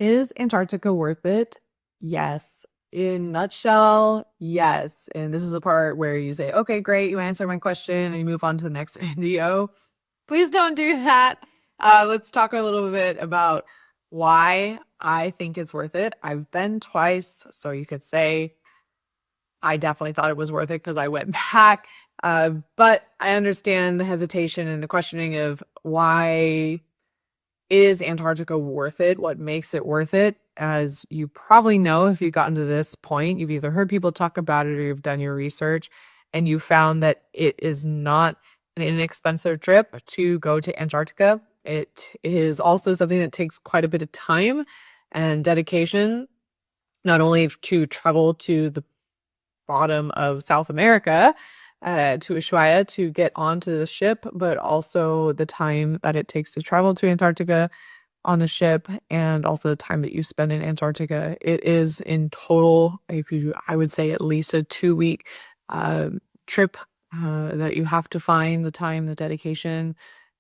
Is Antarctica worth it? Yes. In nutshell, yes. And this is the part where you say, okay, great, you answered my question, and you move on to the next video. Please don't do that. Let's talk a little bit about why I think it's worth it. I've been twice, so you could say I definitely thought it was worth it because I went back. But I understand the hesitation and the questioning of why is Antarctica worth it? What makes it worth it? As you probably know, if you've gotten to this point, you've either heard people talk about it or you've done your research and you found that it is not an inexpensive trip to go to Antarctica. It is also something that takes quite a bit of time and dedication, not only to travel to the bottom of South America, to Ushuaia to get onto the ship, but also the time that it takes to travel to Antarctica on the ship and also the time that you spend in Antarctica. It is in total, I would say at least a 2 week trip that you have to find the time, the dedication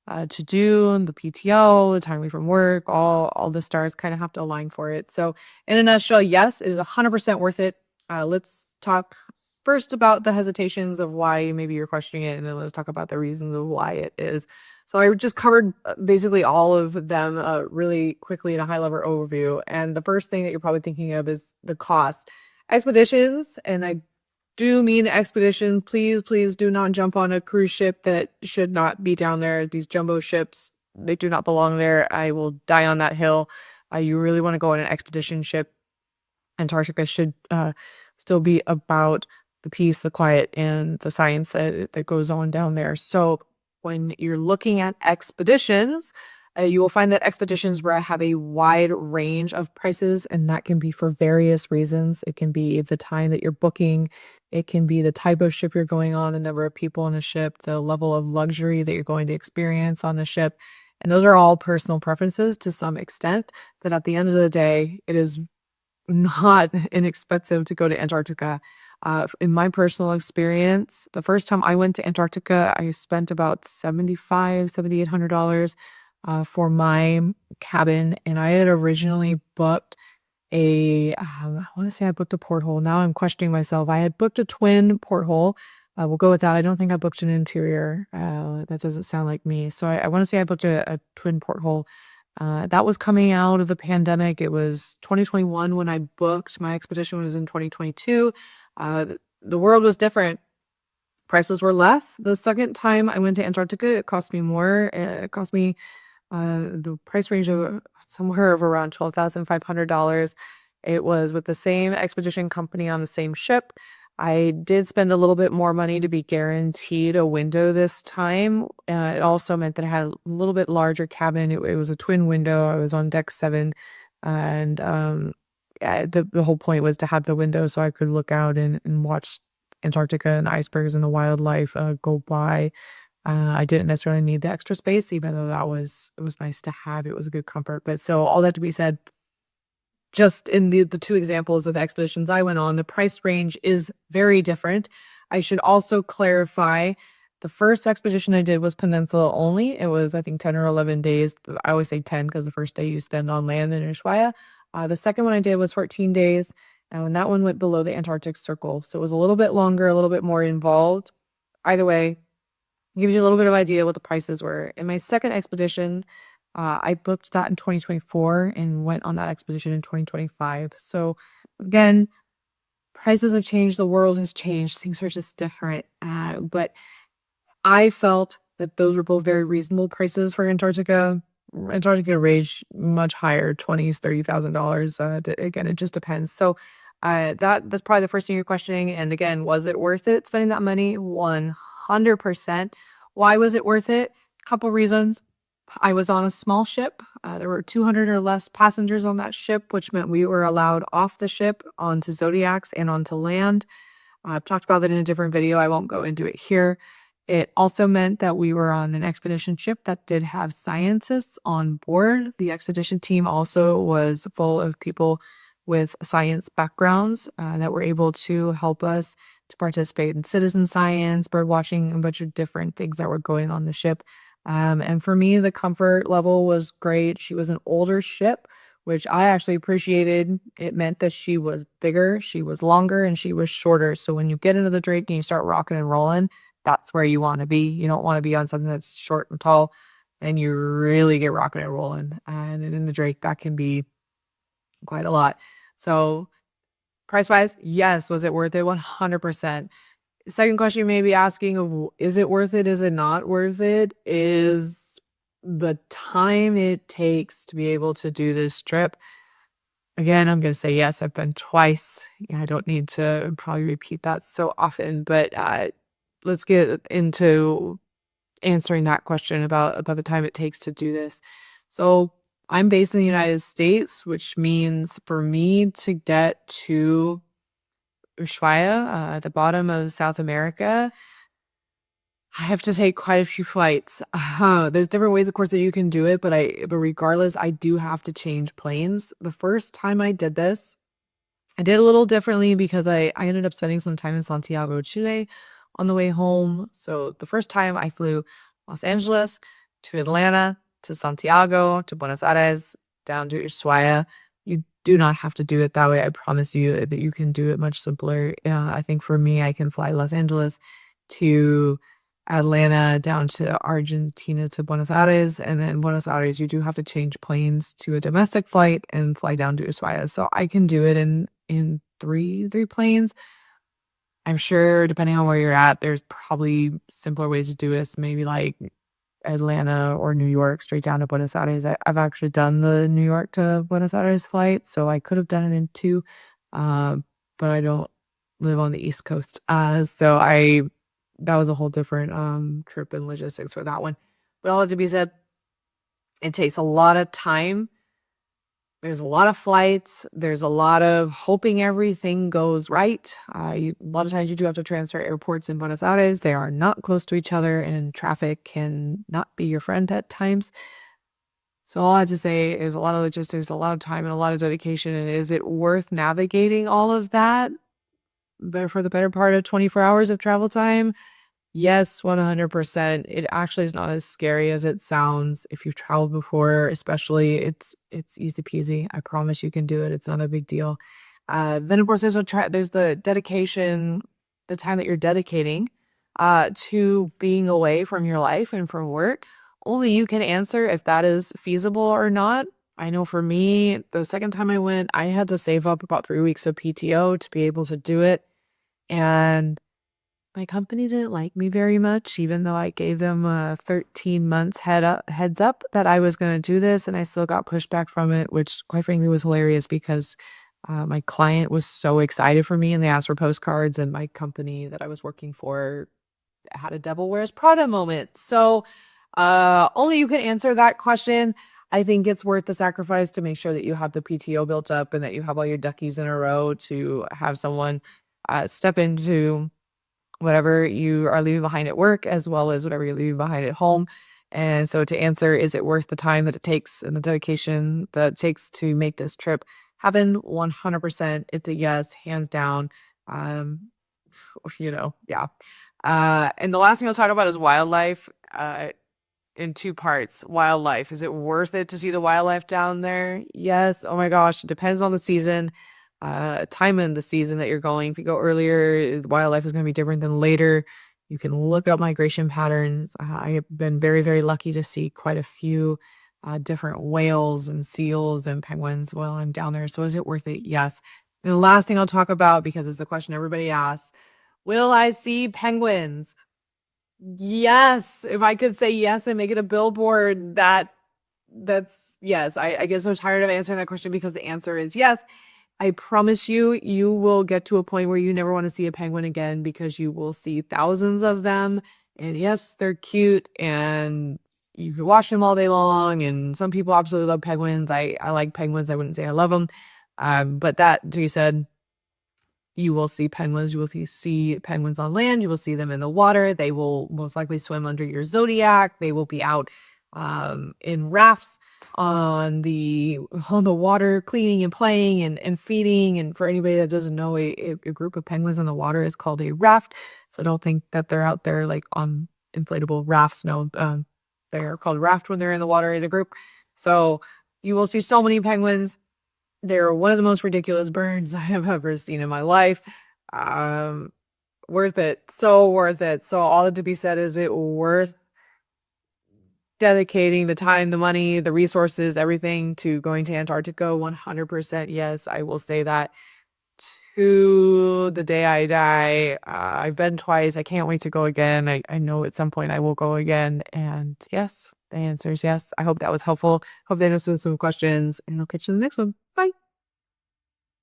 to do, the PTO, the time away from work, all the stars kind of have to align for it. So in a nutshell, yes, it is 100% worth it. Let's talk first about the hesitations of why maybe you're questioning it, and then let's talk about the reasons of why it is. So I just covered basically all of them really quickly in a high level overview. And the first thing that you're probably thinking of is the cost. Expeditions, and I do mean expedition. Please, please do not jump on a cruise ship that should not be down there. These jumbo ships, they do not belong there. I will die on that hill. You really want to go on an expedition ship. Antarctica should still be about the peace, the quiet, and the science that goes on down there. So when you're looking at expeditions, you will find that expeditions where I have a wide range of prices, and that can be for various reasons. It can be the time that you're booking, it can be the type of ship you're going on, the number of people on the ship, the level of luxury that you're going to experience on the ship. And those are all personal preferences to some extent. That at the end of the day, it is not inexpensive to go to Antarctica. In my personal experience, the first time I went to Antarctica, I spent about $7,800 for my cabin, and I had originally booked I want to say I booked a porthole. Now I'm questioning myself. I had booked a twin porthole. We'll go with that. I don't think I booked an interior. That doesn't sound like me. So I want to say I booked a twin porthole. That was coming out of the pandemic. It was 2021 when I booked. My expedition was in 2022. The world was different. Prices were less. The second time I went to Antarctica, it cost me more. It cost me the price range of somewhere of around $12,500. It was with the same expedition company on the same ship. I did spend a little bit more money to be guaranteed a window this time. It also meant that I had a little bit larger cabin. It was a twin window. I was on deck 7, and the whole point was to have the window so I could look out and watch Antarctica and icebergs and the wildlife go by. I didn't necessarily need the extra space, even though it was nice to have. It was a good comfort. But so all that to be said, just in the two examples of expeditions I went on, the price range is very different. I should also clarify the first expedition I did was peninsula only. It was, I think, 10 or 11 days. I always say 10 because the first day you spend on land in Ushuaia. The second one I did was 14 days, and that one went below the Antarctic Circle. So it was a little bit longer, a little bit more involved. Either way, gives you a little bit of idea what the prices were. In my second expedition, I booked that in 2024 and went on that expedition in 2025. So again, prices have changed, the world has changed, things are just different. But I felt that those were both very reasonable prices for Antarctica. Antarctica ranged much higher, $20,000, $30,000. Again, it just depends. So that's probably the first thing you're questioning. And again, was it worth it spending that money? 100%. Why was it worth it? A couple reasons. I was on a small ship. There were 200 or less passengers on that ship, which meant we were allowed off the ship onto Zodiacs and onto land. I've talked about that in a different video. I won't go into it here. It also meant that we were on an expedition ship that did have scientists on board. The expedition team also was full of people with science backgrounds that were able to help us to participate in citizen science, bird watching, a bunch of different things that were going on the ship. And for me, the comfort level was great. She was an older ship, which I actually appreciated. It meant that she was bigger, she was longer, and she was shorter. So when you get into the drake and you start rocking and rolling, that's where you want to be. You don't want to be on something that's short and tall, and you really get rocking and rolling. And in the drake, that can be quite a lot. So price wise, yes. Was it worth it? 100%. Second question you may be asking, is it worth it? Is it not worth it? Is the time it takes to be able to do this trip. Again, I'm going to say yes. I've been twice. Yeah, I don't need to probably repeat that so often, but let's get into answering that question about the time it takes to do this. So I'm based in the United States, which means for me to get to Ushuaia, at the bottom of South America, I have to take quite a few flights. There's different ways, of course, that you can do it, but regardless, I do have to change planes. The first time I did this, I did a little differently because I ended up spending some time in Santiago, Chile on the way home. So the first time I flew Los Angeles to Atlanta to Santiago to Buenos Aires down to Ushuaia. You do not have to do it that way. I promise you that you can do it much simpler. I think for me, I can fly Los Angeles to Atlanta down to Argentina to Buenos Aires, and then Buenos Aires, you do have to change planes to a domestic flight and fly down to Ushuaia. So I can do it in three planes. I'm sure depending on where you're at, there's probably simpler ways to do this. Maybe like Atlanta or New York straight down to Buenos Aires. I've actually done the New York to Buenos Aires flight, so I could have done it in two, uh, but I don't live on the East Coast. So that was a whole different trip and logistics for that one. But all that to be said, it takes a lot of time. There's a lot of flights. There's a lot of hoping everything goes right. A lot of times you do have to transfer airports in Buenos Aires. They are not close to each other, and traffic can not be your friend at times. So all I have to say is a lot of logistics, a lot of time, and a lot of dedication. And is it worth navigating all of that? But for the better part of 24 hours of travel time? Yes, 100%. It actually is not as scary as it sounds. If you've traveled before, especially, it's easy peasy. I promise you can do it. It's not a big deal. Then of course there's the dedication, the time that you're dedicating to being away from your life and from work. Only you can answer if that is feasible or not. I know for me, the second time I went, I had to save up about 3 weeks of PTO to be able to do it. And my company didn't like me very much, even though I gave them 13 months heads up that I was going to do this, and I still got pushback from it, which quite frankly was hilarious because my client was so excited for me and they asked for postcards, and my company that I was working for had a Devil Wears Prada moment. So only you can answer that question. I think it's worth the sacrifice to make sure that you have the PTO built up and that you have all your duckies in a row to have someone step into whatever you are leaving behind at work as well as whatever you're leaving behind at home. And so to answer, is it worth the time that it takes and the dedication that it takes to make this trip happen? 100%. It's a yes, hands down. Um, yeah. And the last thing I'll talk about is wildlife. In two parts. Wildlife. Is it worth it to see the wildlife down there? Yes. Oh my gosh. It depends on the season, time in the season that you're going. If you go earlier, the wildlife is going to be different than later. You can look up migration patterns. I have been very, very lucky to see quite a few different whales and seals and penguins while I'm down there. So is it worth it? Yes. And the last thing I'll talk about, because it's the question everybody asks, will I see penguins? Yes, if I could say yes and make it a billboard, that's yes. I guess I'm tired of answering that question because the answer is yes. I promise you, you will get to a point where you never want to see a penguin again because you will see thousands of them. And yes, they're cute and you can watch them all day long. And some people absolutely love penguins. I like penguins. I wouldn't say I love them. But that to be said, you will see penguins. You will see penguins on land. You will see them in the water. They will most likely swim under your zodiac. They will be out in rafts on the water, cleaning and playing and feeding. And for anybody that doesn't know, a group of penguins in the water is called a raft. So don't think that they're out there like on inflatable rafts. No, they are called raft when they're in the water in a group. So You will see so many penguins. They're one of the most ridiculous birds I have ever seen in my life. Um, Worth it. So worth it. So all that to be said is it worth dedicating the time, the money, the resources, everything to going to Antarctica? 100% yes, I will say that to the day I die. I've been twice. I can't wait to go again. I know at some point I will go again. And yes, the answer is yes. I hope that was helpful. Hope that answered some questions, and I'll catch you in the next one. Bye.